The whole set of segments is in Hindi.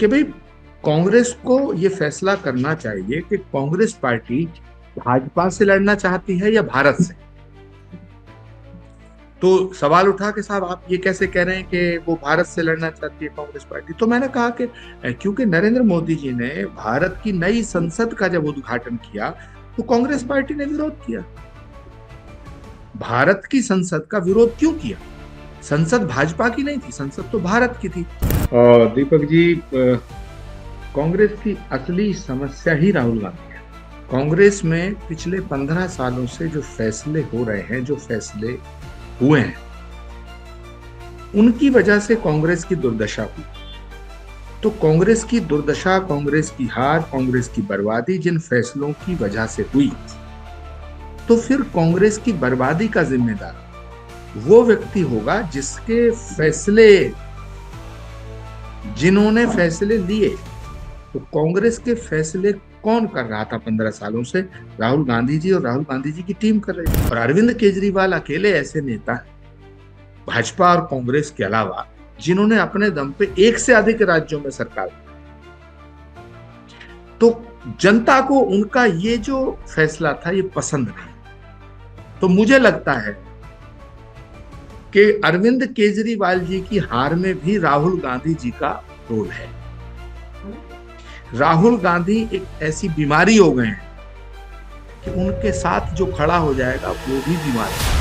कि भाई कांग्रेस को ये फैसला करना चाहिए कि कांग्रेस पार्टी भाजपा से लड़ना चाहती है या भारत से। तो सवाल उठा कि साहब आप ये कैसे कह रहे हैं कि वो भारत से लड़ना चाहती है कांग्रेस पार्टी। तो मैंने कहा कि क्योंकि नरेंद्र मोदी जी ने भारत की नई संसद का जब उद्घाटन किया तो कांग्रेस पार्टी ने विरोध किया। भारत की संसद का विरोध क्यों किया? संसद भाजपा की नहीं थी, संसद तो भारत की थी। और दीपक जी, कांग्रेस की असली समस्या ही राहुल गांधी है। कांग्रेस में पिछले 15 सालों से जो फैसले हो रहे हैं, जो फैसले हुए हैं, उनकी वजह से कांग्रेस की दुर्दशा हुई। तो कांग्रेस की दुर्दशा, कांग्रेस की हार, कांग्रेस की बर्बादी जिन फैसलों की वजह से हुई, तो फिर कांग्रेस की बर्बादी का जिम्मेदार वो व्यक्ति होगा जिसके फैसले, जिन्होंने फैसले लिए। तो कांग्रेस के फैसले कौन कर रहा था 15 सालों से? राहुल गांधी जी और राहुल गांधी जी की टीम कर रही थी। और अरविंद केजरीवाल अकेले ऐसे नेता हैं भाजपा और कांग्रेस के अलावा जिन्होंने अपने दम पे एक से अधिक राज्यों में सरकार। तो जनता को उनका ये जो फैसला था ये पसंद नहीं। तो मुझे लगता है कि अरविंद केजरीवाल जी की हार में भी राहुल गांधी जी का रोल है। राहुल गांधी एक ऐसी बीमारी हो गए हैं कि उनके साथ जो खड़ा हो जाएगा वो भी बीमार है।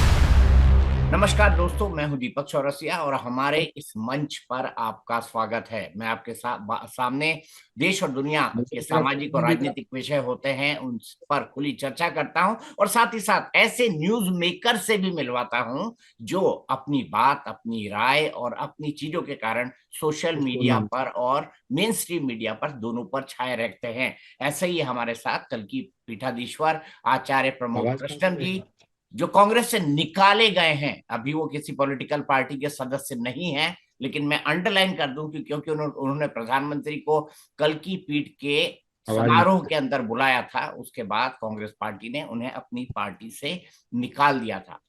नमस्कार दोस्तों, मैं हूं दीपक चौरसिया और हमारे इस मंच पर आपका स्वागत है। मैं आपके सामने देश और दुनिया के सामाजिक और राजनीतिक विषय होते हैं, उन पर खुली चर्चा करता हूं और साथ ही साथ ऐसे न्यूज मेकर से भी मिलवाता हूं जो अपनी बात, अपनी राय और अपनी चीजों के कारण सोशल मीडिया पर और मेन स्ट्रीम मीडिया पर दोनों पर छाए रहते हैं। ऐसे ही हमारे साथ कल की पीठाधीश्वर आचार्य प्रमोद कृष्णन जी, जो कांग्रेस से निकाले गए हैं। अभी वो किसी पॉलिटिकल पार्टी के सदस्य नहीं है, लेकिन मैं अंडरलाइन कर दूं क्योंकि उन्होंने प्रधानमंत्री को कल की पीठ के समारोह के अंदर बुलाया था। उसके बाद कांग्रेस पार्टी ने उन्हें अपनी पार्टी से निकाल दिया था।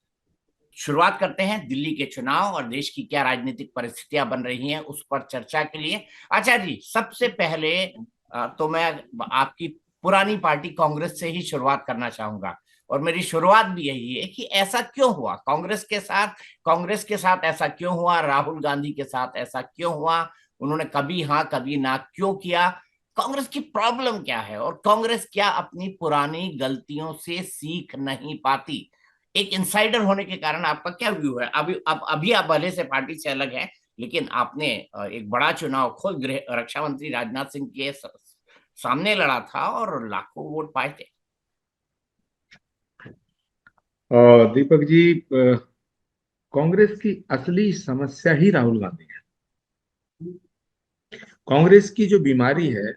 शुरुआत करते हैं दिल्ली के चुनाव और देश की क्या राजनीतिक परिस्थितियां बन रही हैं उस पर चर्चा के लिए। आचार्य जी, सबसे पहले तो मैं आपकी पुरानी पार्टी कांग्रेस से ही शुरुआत करना चाहूंगा और मेरी शुरुआत भी यही है कि ऐसा क्यों हुआ कांग्रेस के साथ ऐसा क्यों हुआ, राहुल गांधी के साथ ऐसा क्यों हुआ? उन्होंने कभी हाँ कभी ना क्यों किया? कांग्रेस की प्रॉब्लम क्या है और कांग्रेस क्या अपनी पुरानी गलतियों से सीख नहीं पाती? एक इंसाइडर होने के कारण आपका क्या व्यू है? अभी आप भले से पार्टी से अलग हैं, लेकिन आपने एक बड़ा चुनाव खुद गृह रक्षा मंत्री राजनाथ सिंह के सामने लड़ा था और लाखों वोट पाए थे। और दीपक जी, कांग्रेस की असली समस्या ही राहुल गांधी है। कांग्रेस की जो बीमारी है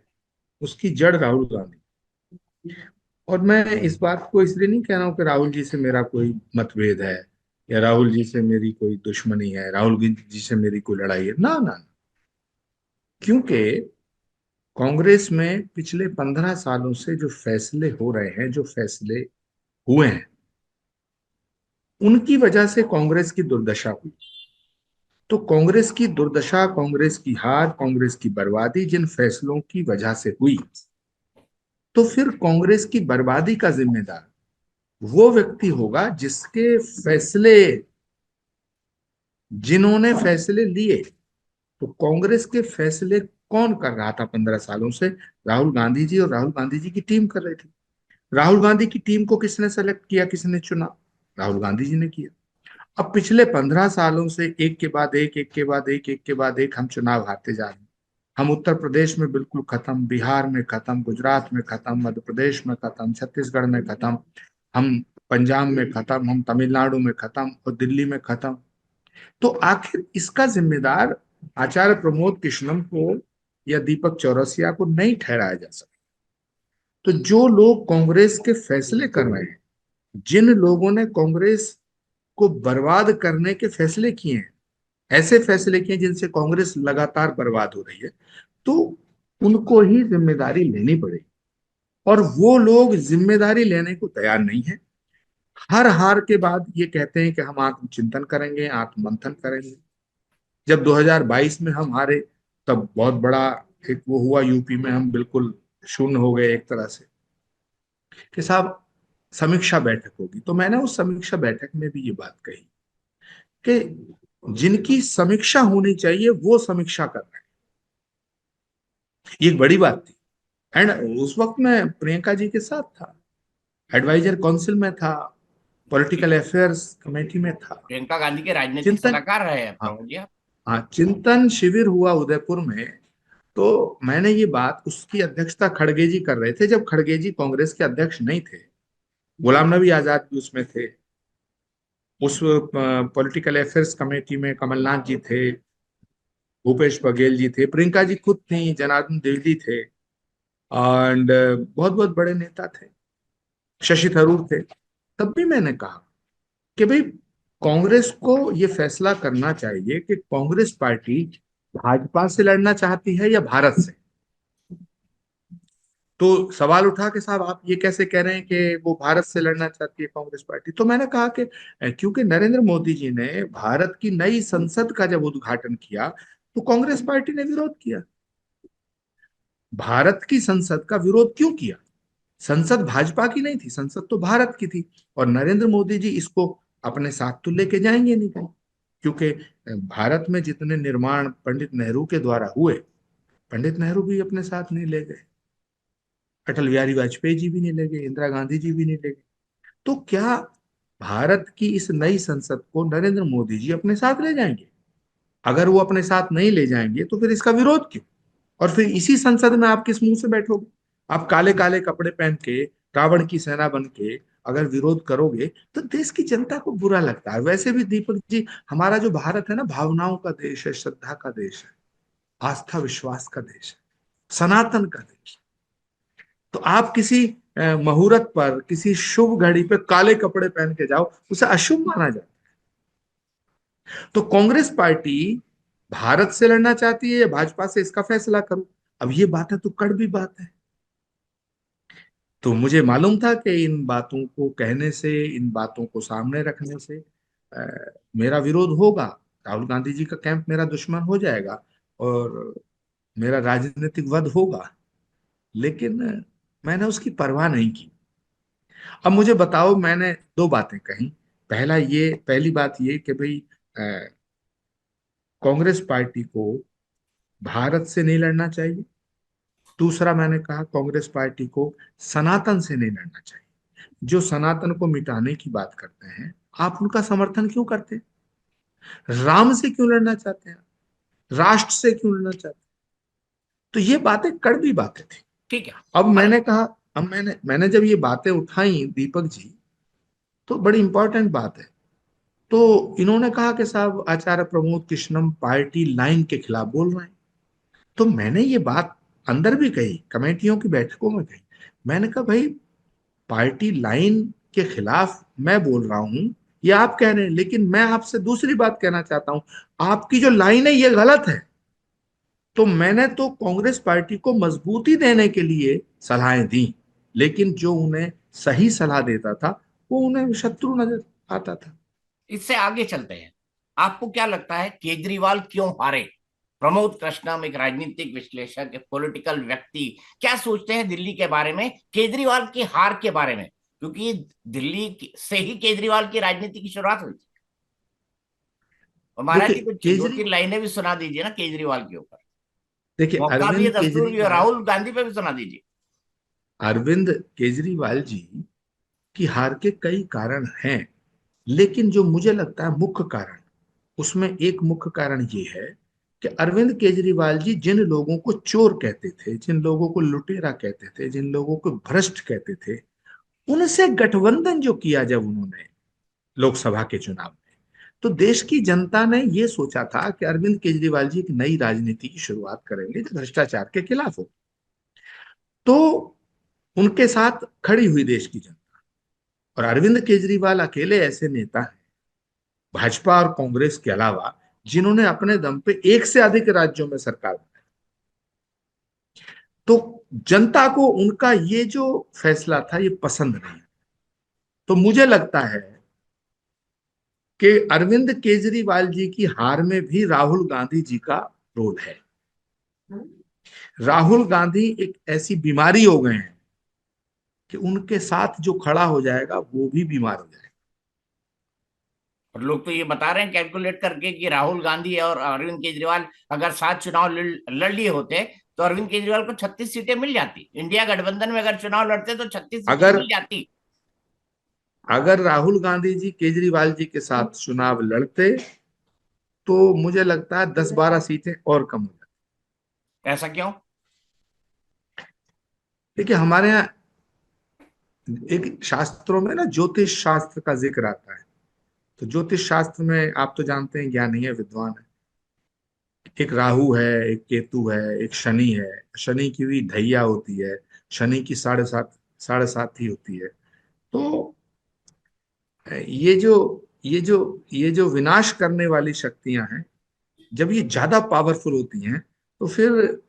उसकी जड़ राहुल गांधी। और मैं इस बात को इसलिए नहीं कह रहा हूं कि राहुल जी से मेरा कोई मतभेद है या राहुल जी से मेरी कोई दुश्मनी है, राहुल जी से मेरी कोई लड़ाई है, ना ना। क्योंकि कांग्रेस में पिछले 15 सालों से जो फैसले हो रहे हैं, जो फैसले हुए हैं, उनकी वजह से कांग्रेस की दुर्दशा हुई। तो कांग्रेस की दुर्दशा, कांग्रेस की हार, कांग्रेस की बर्बादी जिन फैसलों की वजह से हुई, तो फिर कांग्रेस की बर्बादी का जिम्मेदार वो व्यक्ति होगा जिसके फैसले, जिन्होंने फैसले लिए। तो कांग्रेस के फैसले कौन कर रहा था 15 सालों से? राहुल गांधी जी और राहुल गांधी जी की टीम कर रही थी। राहुल गांधी की टीम को किसने सेलेक्ट किया, किसने चुना? राहुल गांधी जी ने किया। अब पिछले 15 सालों से एक के बाद एक, एक के बाद एक, एक के बाद एक हम चुनाव हारते जा रहे हैं। हम उत्तर प्रदेश में बिल्कुल खत्म, बिहार में खत्म, गुजरात में खत्म, मध्य प्रदेश में खत्म, छत्तीसगढ़ में खत्म, हम पंजाब में खत्म, हम तमिलनाडु में खत्म और दिल्ली में खत्म। तो आखिर इसका जिम्मेदार आचार्य प्रमोद कृष्णम को या दीपक चौरसिया को नहीं ठहराया जा सकता। तो जो लोग कांग्रेस के फैसले कर रहे हैं, जिन लोगों ने कांग्रेस को बर्बाद करने के फैसले किए हैं, ऐसे फैसले किए जिनसे कांग्रेस लगातार बर्बाद हो रही है, तो उनको ही जिम्मेदारी लेनी पड़ेगी। और वो लोग जिम्मेदारी लेने को तैयार नहीं है। हर हार के बाद ये कहते हैं कि हम आत्मचिंतन करेंगे, आत्ममंथन करेंगे। जब 2022 में हम हारे तब बहुत बड़ा एक वो हुआ यूपी में, हम बिल्कुल शून्य हो गए एक तरह से, कि साहब समीक्षा बैठक होगी। तो मैंने उस समीक्षा बैठक में भी ये बात कही कि जिनकी समीक्षा होनी चाहिए वो समीक्षा कर रहे हैं, ये एक बड़ी बात थी। एंड उस वक्त मैं प्रियंका जी के साथ था, एडवाइजर काउंसिल में था, पॉलिटिकल अफेयर्स कमेटी में था। प्रियंका गांधी के राजनीतिक चिंतन, सलाहकार रहे हैं हाँ, प्रमोद जी आप। हाँ, चिंतन शिविर हुआ उदयपुर में। तो मैंने ये बात, उसकी अध्यक्षता खड़गे जी कर रहे थे, जब खड़गे जी कांग्रेस के अध्यक्ष नहीं थे, गुलाम नबी आजाद भी उसमें थे। उस पॉलिटिकल अफेयर्स कमेटी में कमलनाथ जी थे, भूपेश बघेल जी थे, प्रियंका जी खुद थी, जनार्दन देवली थे, एंड बहुत बहुत बड़े नेता थे, शशि थरूर थे। तब भी मैंने कहा कि भाई कांग्रेस को ये फैसला करना चाहिए कि कांग्रेस पार्टी भाजपा से लड़ना चाहती है या भारत से। तो सवाल उठा कि साहब आप ये कैसे कह रहे हैं कि वो भारत से लड़ना चाहती है कांग्रेस पार्टी। तो मैंने कहा कि क्योंकि नरेंद्र मोदी जी ने भारत की नई संसद का जब उद्घाटन किया तो कांग्रेस पार्टी ने विरोध किया। भारत की संसद का विरोध क्यों किया? संसद भाजपा की नहीं थी, संसद तो भारत की थी। और नरेंद्र मोदी जी इसको अपने साथ तो लेके जाएंगे नहीं कहीं, क्योंकि भारत में जितने निर्माण पंडित नेहरू के द्वारा हुए, पंडित नेहरू भी अपने साथ नहीं ले गए, अटल बिहारी वाजपेयी जी भी नहीं ले गए, इंदिरा गांधी जी भी नहीं ले गए। तो क्या भारत की इस नई संसद को नरेंद्र मोदी जी अपने साथ ले जाएंगे? अगर वो अपने साथ नहीं ले जाएंगे तो फिर इसका विरोध क्यों? और फिर इसी संसद में आप किस मुंह से बैठोगे? आप काले काले कपड़े पहन के, रावण की सेना बन के अगर विरोध करोगे तो देश की जनता को बुरा लगता है। वैसे भी दीपक जी, हमारा जो भारत है ना, भावनाओं का देश है, श्रद्धा का देश है, आस्था विश्वास का देश है, सनातन का देश। तो आप किसी मुहूर्त पर, किसी शुभ घड़ी पे काले कपड़े पहन के जाओ, उसे अशुभ माना जाए। तो कांग्रेस पार्टी भारत से लड़ना चाहती है या भाजपा से, इसका फैसला करो। अब ये बात है तो कड़वी बात है। तो मुझे मालूम था कि इन बातों को कहने से, इन बातों को सामने रखने से मेरा विरोध होगा, राहुल गांधी जी का कैंप मेरा दुश्मन हो जाएगा और मेरा राजनीतिक वध होगा। लेकिन मैंने उसकी परवाह नहीं की। अब मुझे बताओ, मैंने दो बातें कही। पहली बात ये कि भाई कांग्रेस पार्टी को भारत से नहीं लड़ना चाहिए। दूसरा मैंने कहा कांग्रेस पार्टी को सनातन से नहीं लड़ना चाहिए। जो सनातन को मिटाने की बात करते हैं, आप उनका समर्थन क्यों करते हैं? राम से क्यों लड़ना चाहते हैं? राष्ट्र से क्यों लड़ना चाहते हैं? तो ये बातें कड़वी बातें थी। ठीक है। अब पर मैंने कहा, अब मैंने जब ये बातें उठाई दीपक जी, तो बड़ी इंपॉर्टेंट बात है। तो इन्होंने कहा कि साहब आचार्य प्रमोद कृष्णम पार्टी लाइन के खिलाफ बोल रहे हैं। तो मैंने ये बात अंदर भी कही, कमेटियों की बैठकों में कही। मैंने कहा भाई, पार्टी लाइन के खिलाफ मैं बोल रहा हूं, ये आप कह रहे हैं, लेकिन मैं आपसे दूसरी बात कहना चाहता हूं। आपकी जो लाइन है ये गलत है। तो मैंने तो कांग्रेस पार्टी को मजबूती देने के लिए सलाहें दी, लेकिन जो उन्हें सही सलाह देता था वो उन्हें शत्रु नजर आता था। इससे आगे चलते हैं। आपको क्या लगता है केजरीवाल क्यों हारे? प्रमोद कृष्णम एक राजनीतिक विश्लेषक, एक पॉलिटिकल व्यक्ति, क्या सोचते हैं दिल्ली के बारे में, केजरीवाल की हार के बारे में? क्योंकि से ही केजरीवाल की राजनीति की शुरुआत हुई थी। और महाराज देखिए जी कुछ दो केजरी तीन लाइनें भी सुना दीजिए ना केजरीवाल के ऊपर। देखिए मौका भी है, अरविंद दस्तूर भी है, केजरीवाल, राहुल गांधी पे भी सुना दीजिए। अरविंद केजरीवाल जी की हार के कई कारण हैं, लेकिन जो मुझे लगता है मुख्य कारण, उसमें एक मुख्य कारण ये है कि अरविंद केजरीवाल जी जिन लोगों को चोर कहते थे, जिन लोगों को लुटेरा कहते थे, जिन लोगों को भ्रष्ट कहते थे, उनसे गठबंधन जो किया जब उन्होंने लोकसभा के चुनाव में, तो देश की जनता ने ये सोचा था कि अरविंद केजरीवाल जी एक नई राजनीति की शुरुआत करेंगे जो भ्रष्टाचार के खिलाफ हो। तो उनके साथ खड़ी हुई देश की जनता। और अरविंद केजरीवाल अकेले ऐसे नेता हैं, भाजपा और कांग्रेस के अलावा, जिन्होंने अपने दम पे एक से अधिक राज्यों में सरकार बनाई। तो जनता को उनका ये जो फैसला था ये पसंद नहीं। तो मुझे लगता है कि अरविंद केजरीवाल जी की हार में भी राहुल गांधी जी का रोल है। राहुल गांधी एक ऐसी बीमारी हो गए हैं कि उनके साथ जो खड़ा हो जाएगा वो भी बीमार हो जाएगा। और लोग तो ये बता रहे हैं कैलकुलेट करके कि राहुल गांधी और अरविंद केजरीवाल अगर साथ चुनाव लड़ लिए होते तो अरविंद केजरीवाल को 36 सीटें मिल जाती। इंडिया गठबंधन में अगर चुनाव लड़ते तो 36 सीटें अगर मिल जाती। अगर राहुल गांधी जी केजरीवाल जी के साथ चुनाव लड़ते तो मुझे लगता है 10-12 सीटें और कम हो जाती। ऐसा क्यों? देखिए हमारे यहाँ एक शास्त्रों में ना ज्योतिष शास्त्र का जिक्र आता है। तो ज्योतिष शास्त्र में आप तो जानते हैं, ज्ञानी है, विद्वान है। एक राहु है, एक केतु है, एक शनि है। शनि की भी ढैया होती है, शनि की 7.5 ही होती है। तो ये जो ये जो विनाश करने वाली शक्तियां हैं, जब ये ज्यादा पावरफुल होती हैं तो फिर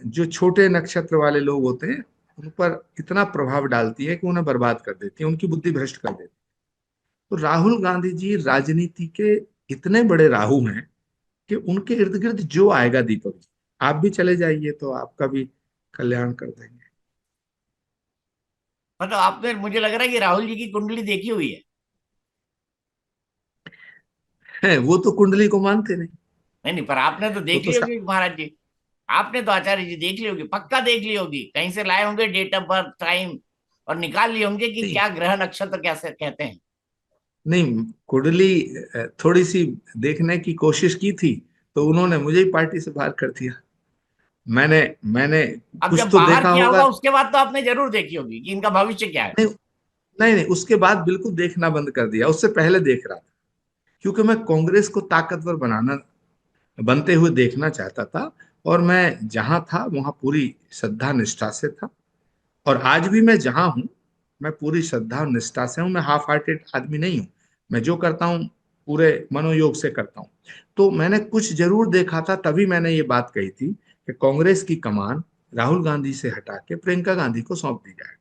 जो छोटे नक्षत्र वाले लोग होते हैं उन पर इतना प्रभाव डालती है कि उन्हें बर्बाद कर देती है, उनकी बुद्धि भ्रष्ट कर देती है। तो राहुल गांधी जी राजनीति के इतने बड़े राहु हैं कि उनके इर्द गिर्द जो आएगा, दीपक जी आप भी चले जाइए तो आपका भी कल्याण कर देंगे। मतलब आपने, मुझे लग रहा है कि राहुल जी की कुंडली देखी हुई है। है वो तो कुंडली को मानते नहीं। नहीं नहीं, पर आपने तो वो देख तो ली होगी महाराज जी। आपने तो आचार्य जी देख ली होगी, पक्का देख ली होगी, कहीं से लाए होंगे डेट ऑफ बर्थ टाइम और निकाल लिए होंगे कि नहीं क्या ग्रह नक्षत्र कैसे कहते हैं। नहीं, कुंडली थोड़ी सी देखने की कोशिश की थी तो उन्होंने मुझे ही पार्टी से बाहर कर दिया। मैंने मैंने अब कुछ जब तो बाहर देखा किया होगा। होगा उसके बाद तो आपने जरूर देखी होगी कि इनका भविष्य क्या है। नहीं नहीं नहीं, उसके बाद बिल्कुल देखना बंद कर दिया, उससे पहले देख रहा था। क्योंकि मैं कांग्रेस को ताकतवर बनाना बनते हुए देखना चाहता था। और मैं जहां था वहां पूरी श्रद्धा निष्ठा से था। और आज भी मैं जहां हूं, मैं पूरी श्रद्धा और निष्ठा से हूं। मैं हाफ हार्टेड आदमी नहीं हूं। मैं जो करता हूं पूरे मनोयोग से करता हूं। तो मैंने कुछ जरूर देखा था, तभी मैंने ये बात कही थी कि कांग्रेस की कमान राहुल गांधी से हटा के प्रियंका गांधी को सौंप दी जाए।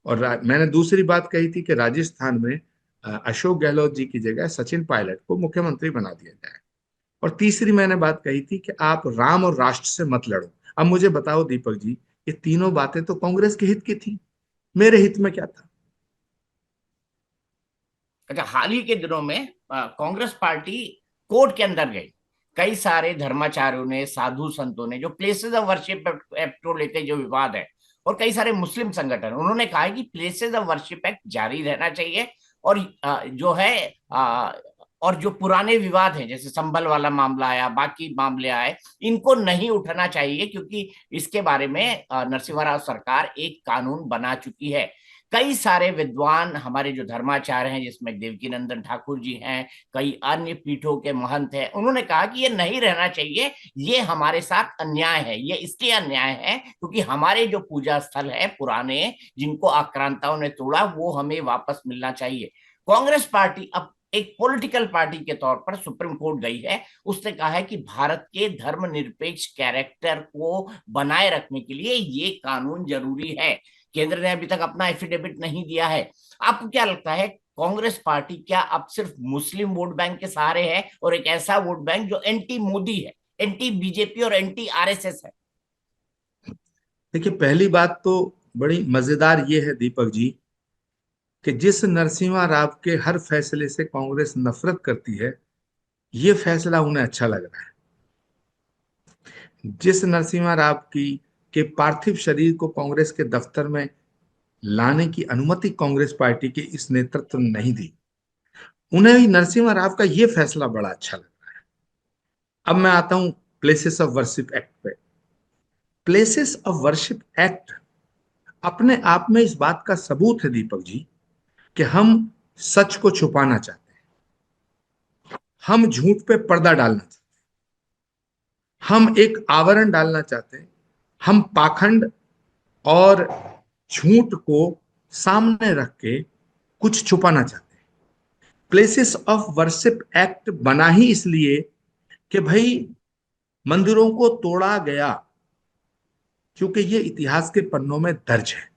और मैंने दूसरी बात कही थी कि राजस्थान में अशोक गहलोत जी की जगह सचिन पायलट को मुख्यमंत्री बना दिया जाए। और तीसरी मैंने बात कही थी कि आप राम और राष्ट्र से मत लड़ो। अब मुझे बताओ दीपक जी, ये तीनों बातें तो कांग्रेस के हित की थी, मेरे हित में क्या था? अच्छा, हाल ही के दिनों में कांग्रेस पार्टी कोर्ट के अंदर गई। कई सारे धर्माचार्यों ने, साधु संतों ने, जो प्लेसेस ऑफ वर्शिप एक्ट को लेकर जो विवाद है, और कई सारे मुस्लिम संगठन, उन्होंने कहा है कि प्लेसेस ऑफ वर्शिप एक्ट जारी रहना चाहिए। और जो है और जो पुराने विवाद हैं, जैसे संभल वाला मामला आया, बाकी मामले आए, इनको नहीं उठाना चाहिए, क्योंकि इसके बारे में नरसिम्हा राव सरकार एक कानून बना चुकी है। कई सारे विद्वान, हमारे जो धर्माचार्य हैं, जिसमें देवकीनंदन ठाकुर जी हैं, कई अन्य पीठों के महंत हैं, उन्होंने कहा कि ये नहीं रहना चाहिए। ये हमारे साथ अन्याय है। ये इसलिए अन्याय है क्योंकि हमारे जो पूजा स्थल है पुराने, जिनको आक्रांताओं ने तोड़ा, वो हमें वापस मिलना चाहिए। कांग्रेस पार्टी अब एक पॉलिटिकल पार्टी के तौर पर सुप्रीम कोर्ट गई है। उसने कहा है कि भारत के धर्मनिरपेक्ष कैरेक्टर को बनाए रखने के लिए ये कानून जरूरी है। केंद्र ने अभी तक अपना एफिडेविट नहीं दिया है। आपको क्या लगता है, कांग्रेस पार्टी क्या अब सिर्फ मुस्लिम वोट बैंक के सहारे है, और एक ऐसा वोट बैंक जो एंटी मोदी है, एंटी बीजेपी और एंटी आरएसएस है? देखिए पहली बात तो बड़ी मजेदार ये है दीपक जी कि जिस नरसिम्हा राव के हर फैसले से कांग्रेस नफरत करती है, ये फैसला उन्हें अच्छा लग रहा है। जिस नरसिम्हा राव की के पार्थिव शरीर को कांग्रेस के दफ्तर में लाने की अनुमति कांग्रेस पार्टी के इस नेतृत्व ने नहीं दी, उन्हें ही नरसिम्हा राव का ये फैसला बड़ा अच्छा लगा। अब मैं आता हूं प्लेसेस ऑफ वर्शिप एक्ट पे। प्लेसेस ऑफ वर्शिप एक्ट अपने आप में इस बात का सबूत है दीपक जी कि हम सच को छुपाना चाहते हैं, हम झूठ पे पर्दा डालना चाहते हैं, हम एक आवरण डालना चाहते हैं, हम पाखंड और झूठ को सामने रख के कुछ छुपाना चाहते हैं। प्लेसेस ऑफ वर्शिप एक्ट बना ही इसलिए कि भाई मंदिरों को तोड़ा गया, क्योंकि ये इतिहास के पन्नों में दर्ज है।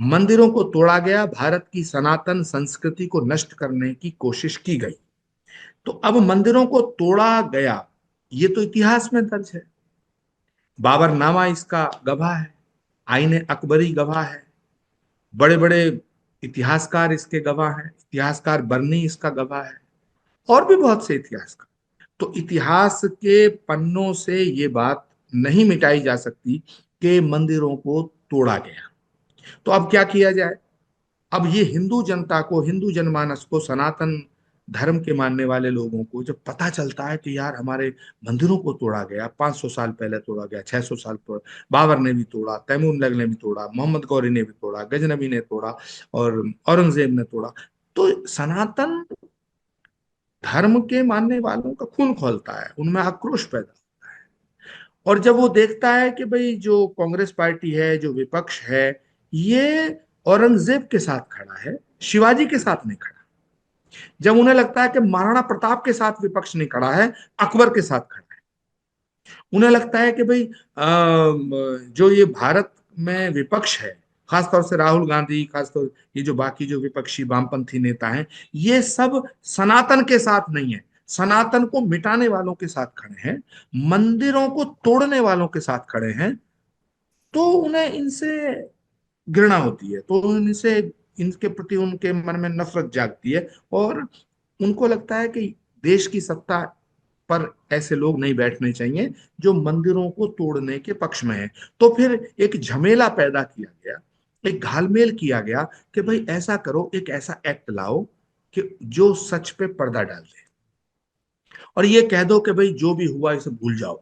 मंदिरों को तोड़ा गया, भारत की सनातन संस्कृति को नष्ट करने की कोशिश की गई। तो अब मंदिरों को तोड़ा गया, ये तो इतिहास में दर्ज है। बाबरनामा इसका गवाह है, आईने अकबरी गवाह है, बड़े बड़े इतिहासकार इसके गवाह हैं, इतिहासकार बर्नी इसका गवाह है, और भी बहुत से इतिहासकार। तो इतिहास के पन्नों से ये बात नहीं मिटाई जा सकती कि मंदिरों को तोड़ा गया। तो अब क्या किया जाए? अब ये हिंदू जनता को, हिंदू जनमानस को, सनातन धर्म के मानने वाले लोगों को जब पता चलता है कि यार हमारे मंदिरों को तोड़ा गया, 500 साल पहले तोड़ा गया, 600 साल पर बाबर ने भी तोड़ा, तैमूर ने भी तोड़ा, मोहम्मद गौरी ने भी तोड़ा, गजनबी ने तोड़ा, और औरंगजेब ने तोड़ा, तो सनातन धर्म के मानने वालों का खून खौलता है, उनमें आक्रोश पैदा। और जब वो देखता है कि भाई जो कांग्रेस पार्टी है, जो विपक्ष है, ये औरंगजेब के साथ खड़ा है, शिवाजी के साथ नहीं खड़ा, जब उन्हें लगता है कि महाराणा प्रताप के साथ विपक्ष नहीं खड़ा है, अकबर के साथ खड़ा है, उन्हें लगता है कि भाई जो ये भारत में विपक्ष है, खासतौर से राहुल गांधी, खासतौर ये जो बाकी जो विपक्षी वामपंथी नेता हैं, ये सब सनातन के साथ नहीं है, सनातन को मिटाने वालों के साथ खड़े हैं, मंदिरों को तोड़ने वालों के साथ खड़े हैं, तो उन्हें इनसे घृणा होती है, तो इनसे, इनके प्रति उनके मन में नफरत जागती है, और उनको लगता है कि देश की सत्ता पर ऐसे लोग नहीं बैठने चाहिए जो मंदिरों को तोड़ने के पक्ष में है। तो फिर एक झमेला पैदा किया गया, एक घालमेल किया गया कि भाई ऐसा करो, एक ऐसा एक्ट लाओ कि जो सच पे पर्दा डाल दे, और ये कह दो कि भाई जो भी हुआ इसे भूल जाओ।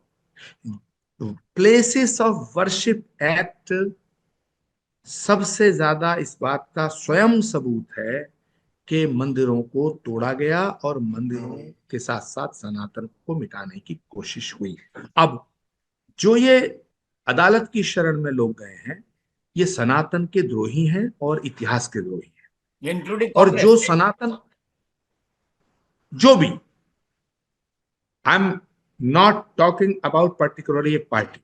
प्लेसेस ऑफ वर्शिप एक्ट सबसे ज्यादा इस बात का स्वयं सबूत है कि मंदिरों को तोड़ा गया और मंदिरों के साथ साथ सनातन को मिटाने की कोशिश हुई। अब जो ये अदालत की शरण में लोग गए हैं, ये सनातन के द्रोही हैं और इतिहास के द्रोही हैं। इंक्लूडिंग और कांग्रेस। जो सनातन, जो भी, I am not talking about particularly A party,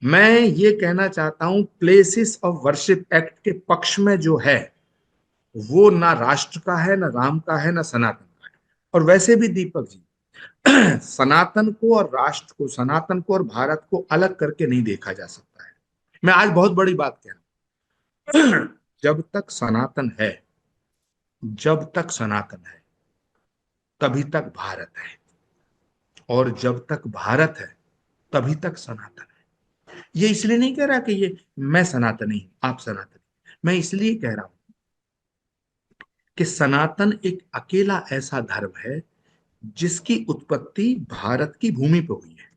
मैं ये कहना चाहता हूं प्लेसेस ऑफ वर्शिप एक्ट के पक्ष में जो है, वो ना राष्ट्र का है, ना राम का है, ना सनातन का है। और वैसे भी दीपक जी, सनातन को और राष्ट्र को, सनातन को और भारत को अलग करके नहीं देखा जा सकता है। मैं आज बहुत बड़ी बात कह रहा हूं। जब तक सनातन है, जब तक सनातन है, तभी तक भारत है, और जब तक भारत है, तभी तक सनातन है। ये इसलिए नहीं कह रहा कि ये मैं सनातनी हूं, आप सनातनी, मैं इसलिए कह रहा हूं कि सनातन एक अकेला ऐसा धर्म है जिसकी उत्पत्ति भारत की भूमि पर हुई है।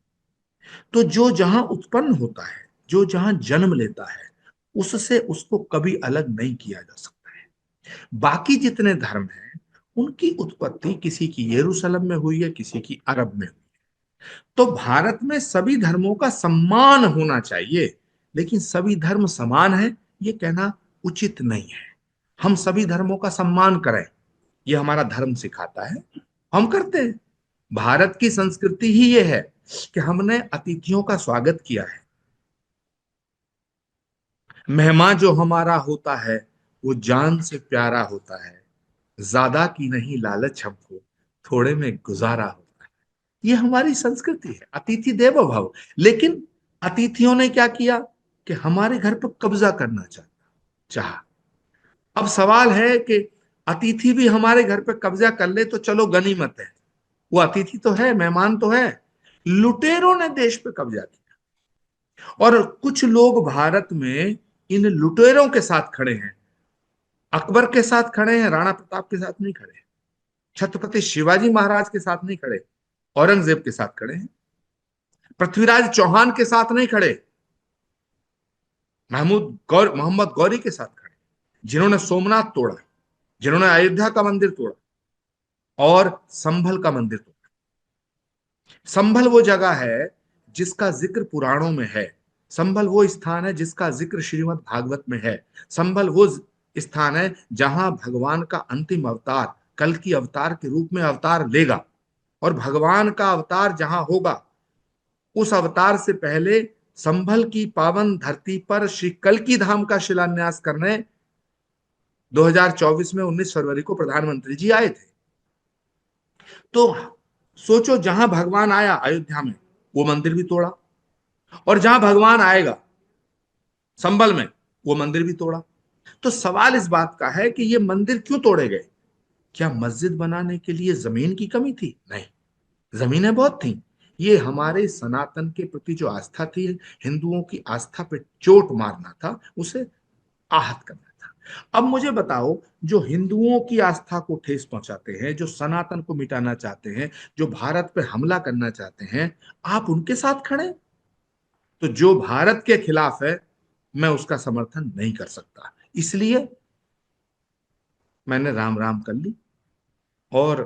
तो जो जहां उत्पन्न होता है, जो जहां जन्म लेता है, उससे उसको कभी अलग नहीं किया जा सकता है। बाकी जितने धर्म हैं, उनकी उत्पत्ति किसी की यरूशलेम में हुई है, किसी की अरब में हुई है। तो भारत में सभी धर्मों का सम्मान होना चाहिए, लेकिन सभी धर्म समान है ये कहना उचित नहीं है। हम सभी धर्मों का सम्मान करें, ये हमारा धर्म सिखाता है, हम करते हैं। भारत की संस्कृति ही ये है कि हमने अतिथियों का स्वागत किया है। मेहमान जो हमारा होता है, वो जान से प्यारा होता है, ज्यादा की नहीं लालच हमको, थोड़े में गुजारा होता है। ये हमारी संस्कृति है, अतिथि देवो भव। लेकिन अतिथियों ने क्या किया कि हमारे घर पर कब्जा करना चाहा। अब सवाल है कि अतिथि भी हमारे घर पे कब्जा कर ले तो चलो गनीमत है, वो अतिथि तो है, मेहमान तो है। लुटेरों ने देश पे कब्जा किया, और कुछ लोग भारत में इन लुटेरों के साथ खड़े हैं, अकबर के साथ खड़े हैं, राणा प्रताप के साथ नहीं खड़े, छत्रपति शिवाजी महाराज के साथ नहीं खड़े, औरंगजेब के साथ खड़े हैं, पृथ्वीराज चौहान के साथ नहीं खड़े, मोहम्मद गौरी के साथ खड़े, जिन्होंने सोमनाथ तोड़ा, जिन्होंने अयोध्या का मंदिर तोड़ा और संभल का मंदिर तोड़ा। संभल वो जगह है जिसका जिक्र पुराणों में है, संभल वो स्थान है जिसका जिक्र श्रीमद् भागवत में है, संभल वो स्थान है जहां भगवान का अंतिम अवतार कल की अवतार के रूप में अवतार लेगा, और भगवान का अवतार जहां होगा, उस अवतार से पहले संभल की पावन धरती पर श्री कल्की धाम का शिलान्यास करने 2024 में 19 फरवरी को प्रधानमंत्री जी आए थे। तो सोचो, जहां भगवान आया अयोध्या में, वो मंदिर भी तोड़ा, और जहां भगवान आएगा संभल में, वो मंदिर भी तोड़ा। तो सवाल इस बात का है कि ये मंदिर क्यों तोड़े गए? क्या मस्जिद बनाने के लिए जमीन की कमी थी? नहीं, जमीनें बहुत थी। ये हमारे सनातन के प्रति जो आस्था थी, हिंदुओं की आस्था पे चोट मारना था, उसे आहत करना था। अब मुझे बताओ, जो हिंदुओं की आस्था को ठेस पहुंचाते हैं, जो सनातन को मिटाना चाहते हैं, जो भारत पे हमला करना चाहते हैं, आप उनके साथ खड़े? तो जो भारत के खिलाफ है, मैं उसका समर्थन नहीं कर सकता। इसलिए मैंने राम राम कर ली और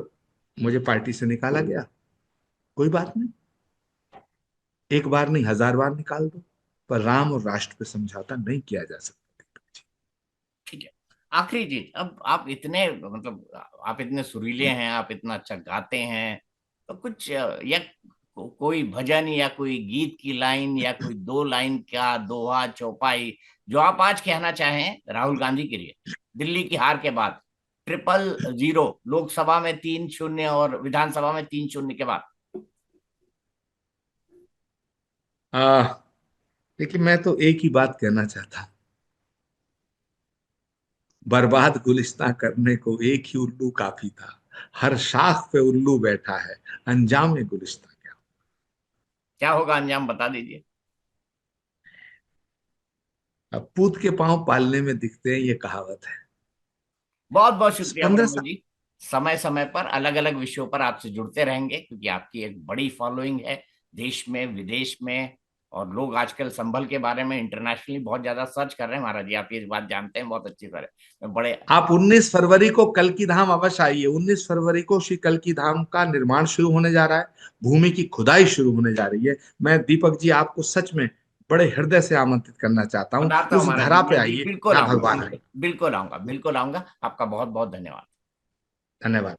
मुझे पार्टी से निकाला गया। कोई बात नहीं, एक बार नहीं 1000 बार निकाल दो, पर राम और राष्ट्र पे समझौता नहीं किया जा सकता। ठीक है। आखिरी चीज, अब आप इतने मतलब आप इतने सुरीले हैं, आप इतना अच्छा गाते हैं, तो कुछ या कोई भजन या कोई गीत की लाइन या कोई दो लाइन का दोहा चौपाई जो आप आज कहना चाहें राहुल गांधी के लिए, दिल्ली की हार के बाद, 000, लोकसभा में 3-0 और विधानसभा में 3-0 के बाद। आ, देखिए, मैं तो एक ही बात कहना चाहता। बर्बाद गुलिस्तां करने को एक ही उल्लू काफी था। हर शाख पे उल्लू बैठा है, अंजाम में गुलिस्तां क्या। क्या होगा अंजाम, बता दीजिए। अब पूत के पांव पालने में दिखते हैं, ये कहावत है। बहुत बहुत शुक्रिया 15 साल। ब्रह्म जी। समय समय पर अलग अलग विषयों पर आपसे जुड़ते रहेंगे, क्योंकि आपकी एक बड़ी फॉलोइंग है देश में विदेश में, और लोग आजकल संभल के बारे में इंटरनेशनली बहुत ज्यादा सर्च कर रहे हैं। महाराज जी, आप ये बात जानते हैं बहुत अच्छी तरह। मैं बड़े आप 19 फरवरी को कल की धाम अवश्य आइए। 19 फरवरी को श्री कल की धाम का निर्माण शुरू होने जा रहा है, भूमि की खुदाई शुरू होने जा रही है। मैं दीपक जी आपको सच में बड़े हृदय से आमंत्रित करना चाहता हूँ, पधारता हूँ उस महाराज जी, धरा पे मैं आइए बिल्कुल जहाँ आऊंगा, भगवान है। बिल्कुल बिल्कुल आऊंगा, बिल्कुल आऊंगा। आपका बहुत बहुत धन्यवाद। धन्यवाद।